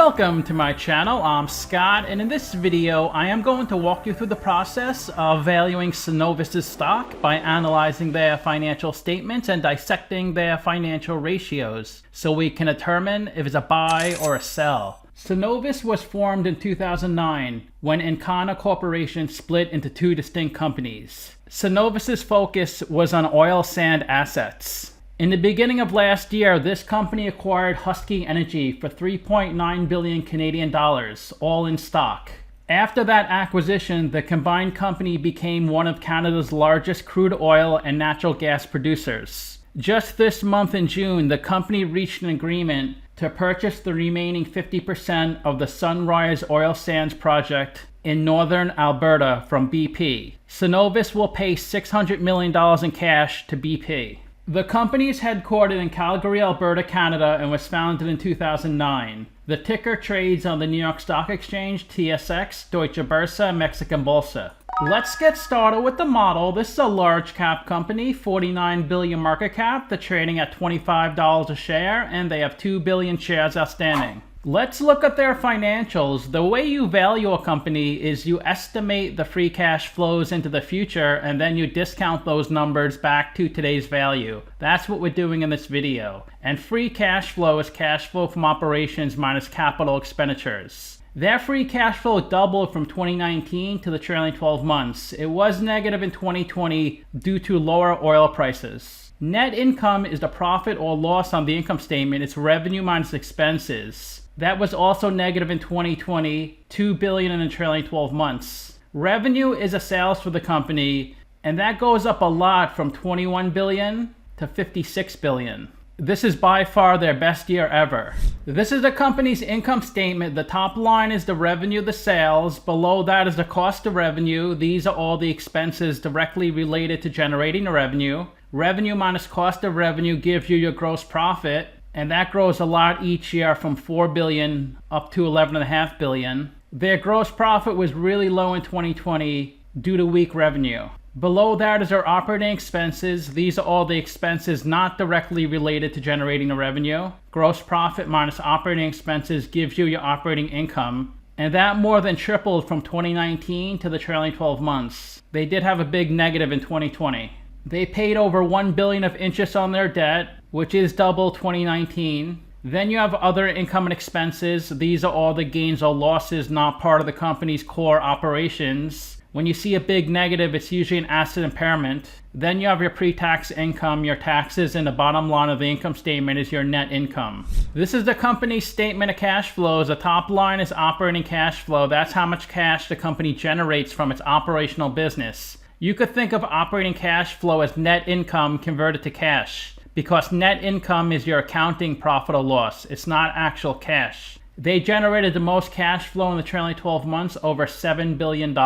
Welcome to my channel. I'm Scott, and in this video I am going to walk you through the process of valuing Cenvous' stock by analyzing their financial statements and dissecting their financial ratios so we can determine if it's a buy or a sell. Cenvous was formed in 2009 when Encana Corporation split into two distinct companies. Cenvous' focus was on oil sand assets. In the beginning of last year, this company acquired Husky Energy for 3.9 billion Canadian dollars, all in stock. After that acquisition, the combined company became one of Canada's largest crude oil and natural gas producers. Just this month in June, the company reached an agreement to purchase the remaining 50% of the Sunrise Oil Sands project in northern Alberta from BP. Cenvous will pay $600 million in cash to BP. The company is headquartered in Calgary, Alberta, Canada, and was founded in 2009. The ticker trades on the New York Stock Exchange, TSX, Deutsche Börse, Mexican Bolsa. Let's get started with the model. This is a large cap company, 49 billion market cap. They're trading at $25 a share, and they have 2 billion shares outstanding. Let's look at their financials. The way you value a company is you estimate the free cash flows into the future and then you discount those numbers back to today's value. That's what we're doing in this video. And free cash flow is cash flow from operations minus capital expenditures. Their free cash flow doubled from 2019 to the trailing 12 months. It was negative in 2020 due to lower oil prices. Net income is the profit or loss on the income statement. It's revenue minus expenses. That was also negative in 2020, 2 billion in the trailing 12 months. Revenue is a sales for the company, and that goes up a lot from 21 billion to 56 billion. This is by far their best year ever. This is the company's income statement. The top line is the revenue, the sales. Below that is the cost of revenue. These are all the expenses directly related to generating the revenue. Revenue minus cost of revenue gives you your gross profit. And that grows a lot each year from 4 billion up to 11.5 billion. Their gross profit was really low in 2020 due to weak revenue. Below that is their operating expenses. These are all the expenses not directly related to generating the revenue. Gross profit minus operating expenses gives you your operating income. And that more than tripled from 2019 to the trailing 12 months. They did have a big negative in 2020. They paid over 1 billion of interest on their debt, which is double 2019. Then you have other income and expenses. These are all the gains or losses not part of the company's core operations. When you see a big negative, it's usually an asset impairment. Then you have your pre-tax income, your taxes, and the bottom line of the income statement is your net income. This is the company's statement of cash flows. The top line is operating cash flow. That's how much cash the company generates from its operational business. You could think of operating cash flow as net income converted to cash, because net income is your accounting profit or loss. It's not actual cash. They generated the most cash flow in the trailing 12 months, over $7 billion.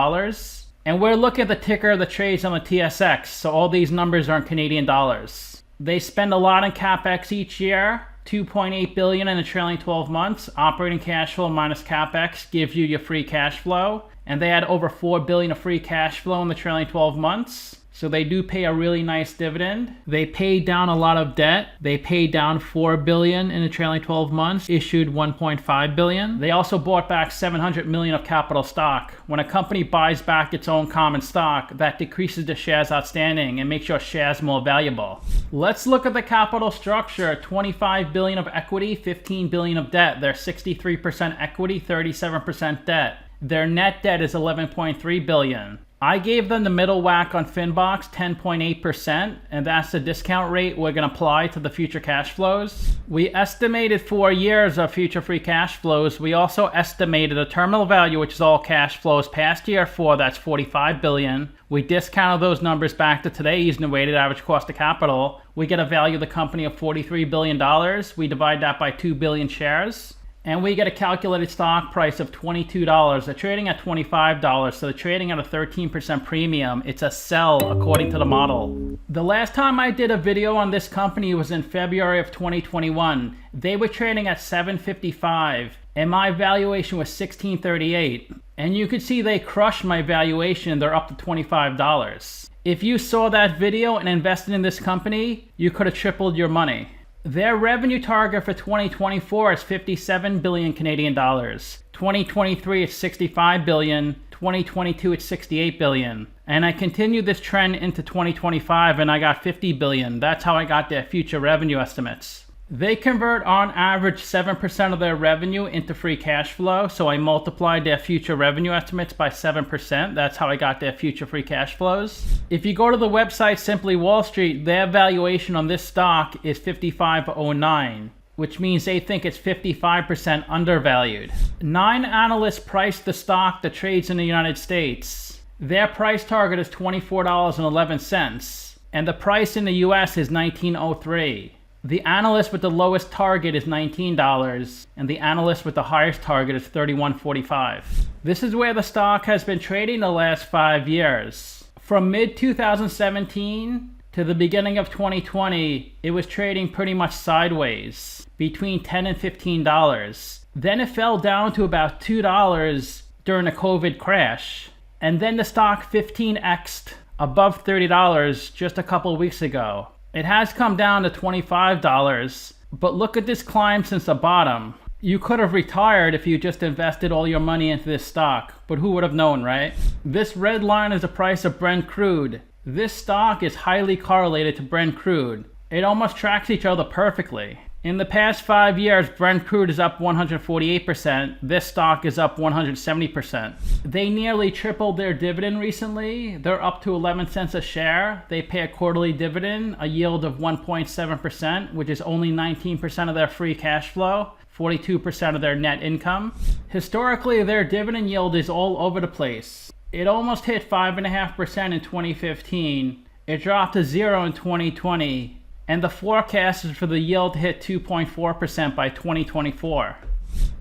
And we're looking at the ticker that trades on the TSX, so all these numbers are in Canadian dollars. They spend a lot on CapEx each year, 2.8 billion in the trailing 12 months. Operating cash flow minus CapEx gives you your free cash flow. And they had over 4 billion of free cash flow in the trailing 12 months. So they do pay a really nice dividend. They paid down a lot of debt. They paid down 4 billion in the trailing 12 months, issued 1.5 billion. They also bought back 700 million of capital stock. When a company buys back its own common stock, that decreases the shares outstanding and makes your shares more valuable. Let's look at the capital structure. 25 billion of equity, 15 billion of debt. They're 63% equity, 37% debt. Their net debt is 11.3 billion. I gave them the middle whack on Finbox, 10.8%, and that's the discount rate we're going to apply to the future cash flows. We estimated 4 years of future free cash flows. We also estimated a terminal value, which is all cash flows past year 4, that's 45 billion. We discounted those numbers back to today using the weighted average cost of capital. We get a value of the company of $43 billion. We divide that by 2 billion shares. And we get a calculated stock price of $22. They're trading at $25, so they're trading at a 13% premium. It's a sell according to the model. The last time I did a video on this company was in February of 2021. They were trading at $7.55, and my valuation was $16.38. And you could see they crushed my valuation. They're up to $25. If you saw that video and invested in this company, you could have tripled your money. Their revenue target for 2024 is 57 billion Canadian dollars. 2023 it's 65 billion. 2022 it's 68 billion. And I continued this trend into 2025 and I got 50 billion. That's how I got their future revenue estimates. They convert on average 7% of their revenue into free cash flow. So I multiplied their future revenue estimates by 7%. That's how I got their future free cash flows. If you go to the website Simply Wall Street, their valuation on this stock is 55.09, which means they think it's 55% undervalued. 9 analysts priced the stock that trades in the United States. Their price target is $24.11, and the price in the US is $19.03. The analyst with the lowest target is $19, and the analyst with the highest target is $31.45. This is where the stock has been trading the last 5 years. From mid-2017 to the beginning of 2020, it was trading pretty much sideways, between $10 and $15. Then it fell down to about $2 during the COVID crash. And then the stock 15x'd above $30 just a couple of weeks ago. It has come down to $25, but look at this climb since the bottom. You could have retired if you just invested all your money into this stock, but who would have known, right? This red line is the price of Brent crude. This stock is highly correlated to Brent crude. It almost tracks each other perfectly. In the past 5 years, Brent crude is up 148%. This stock is up 170%. They nearly tripled their dividend recently. They're up to 11 cents a share. They pay a quarterly dividend, a yield of 1.7%, which is only 19% of their free cash flow, 42% of their net income. Historically, their dividend yield is all over the place. It almost hit 5.5% in 2015. It dropped to 0 in 2020. And the forecast is for the yield to hit 2.4% by 2024.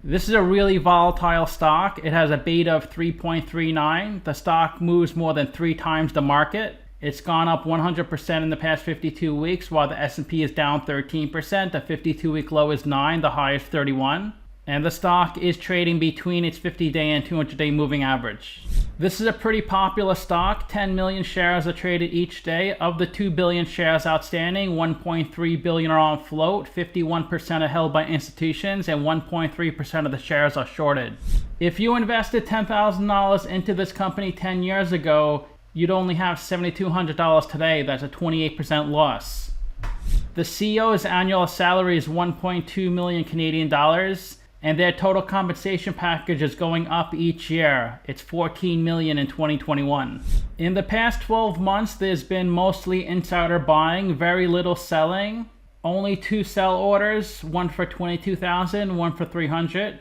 This is a really volatile stock. It has a beta of 3.39. The stock moves more than 3 times the market. It's gone up 100% in the past 52 weeks, while the S&P is down 13%. The 52-week low is 9, the high is 31. And the stock is trading between its 50-day and 200-day moving average. This is a pretty popular stock. 10 million shares are traded each day. Of the 2 billion shares outstanding, 1.3 billion are on float, 51% are held by institutions, and 1.3% of the shares are shorted. If you invested $10,000 into this company 10 years ago, you'd only have $7,200 today. That's a 28% loss. The CEO's annual salary is 1.2 million Canadian dollars. And their total compensation package is going up each year. It's $14 million in 2021. In the past 12 months, there's been mostly insider buying, very little selling. Only 2 sell orders, one for $22,000, one for $300.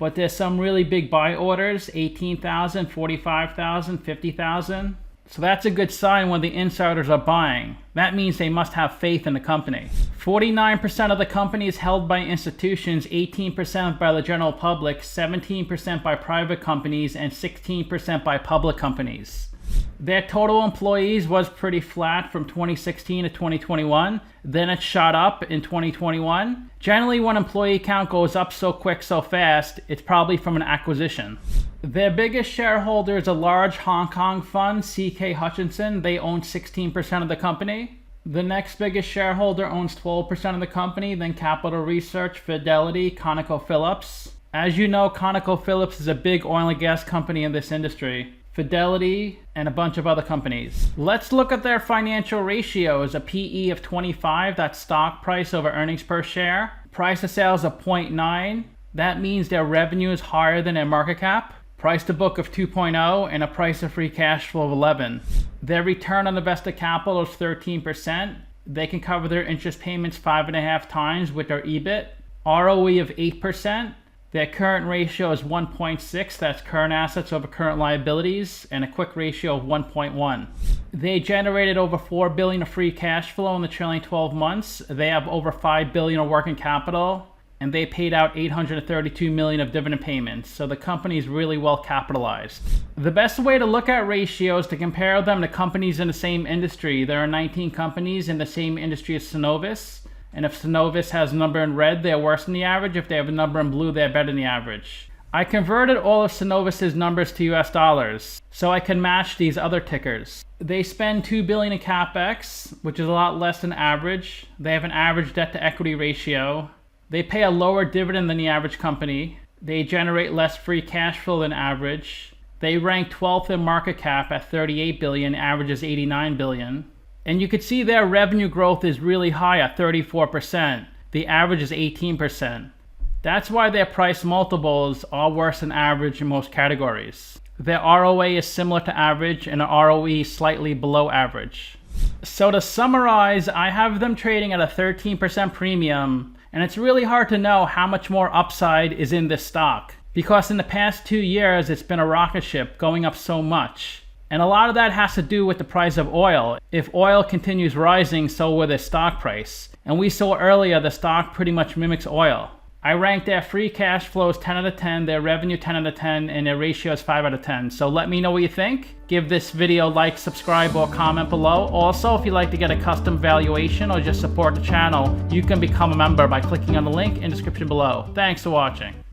But there's some really big buy orders, $18,000, $45,000, $50,000. So that's a good sign when the insiders are buying. That means they must have faith in the company. 49% of the company is held by institutions, 18% by the general public, 17% by private companies, and 16% by public companies. Their total employees was pretty flat from 2016 to 2021. Then it shot up in 2021. Generally, when employee count goes up so quick, so fast, it's probably from an acquisition. Their biggest shareholder is a large Hong Kong fund, CK Hutchinson. They own 16% of the company. The next biggest shareholder owns 12% of the company, then Capital Research, Fidelity, ConocoPhillips. As you know, ConocoPhillips is a big oil and gas company in this industry. Fidelity, and a bunch of other companies. Let's look at their financial ratios. A PE of 25, that's stock price over earnings per share. Price to sales of 0.9. That means their revenue is higher than their market cap. Price to book of 2.0 and a price of free cash flow of 11. Their return on invested capital is 13%. They can cover their interest payments 5.5 times with their EBIT. ROE of 8%. Their current ratio is 1.6, that's current assets over current liabilities, and a quick ratio of 1.1. They generated over $4 billion of free cash flow in the trailing 12 months. They have over $5 billion of working capital, and they paid out $832 million of dividend payments, so the company is really well capitalized. The best way to look at ratios is to compare them to companies in the same industry. There are 19 companies in the same industry as Cenvous. And if Cenvous has a number in red, they're worse than the average. If they have a number in blue, they're better than the average. I converted all of Cenvous' numbers to US dollars so I can match these other tickers. They spend $2 billion in CapEx, which is a lot less than average. They have an average debt to equity ratio. They pay a lower dividend than the average company. They generate less free cash flow than average. They rank 12th in market cap at $38 billion, average is $89 billion. And you can see their revenue growth is really high at 34%. The average is 18%. That's why their price multiples are worse than average in most categories. Their ROA is similar to average and an ROE slightly below average. So to summarize, I have them trading at a 13% premium, and it's really hard to know how much more upside is in this stock, because in the past 2 years it's been a rocket ship going up so much. And a lot of that has to do with the price of oil. If oil continues rising, so will the stock price. And we saw earlier the stock pretty much mimics oil. I ranked their free cash flows 10 out of 10, their revenue 10 out of 10, and their ratio is 5 out of 10. So let me know what you think. Give this video a like, subscribe, or comment below. Also, if you'd like to get a custom valuation or just support the channel, you can become a member by clicking on the link in the description below. Thanks for watching.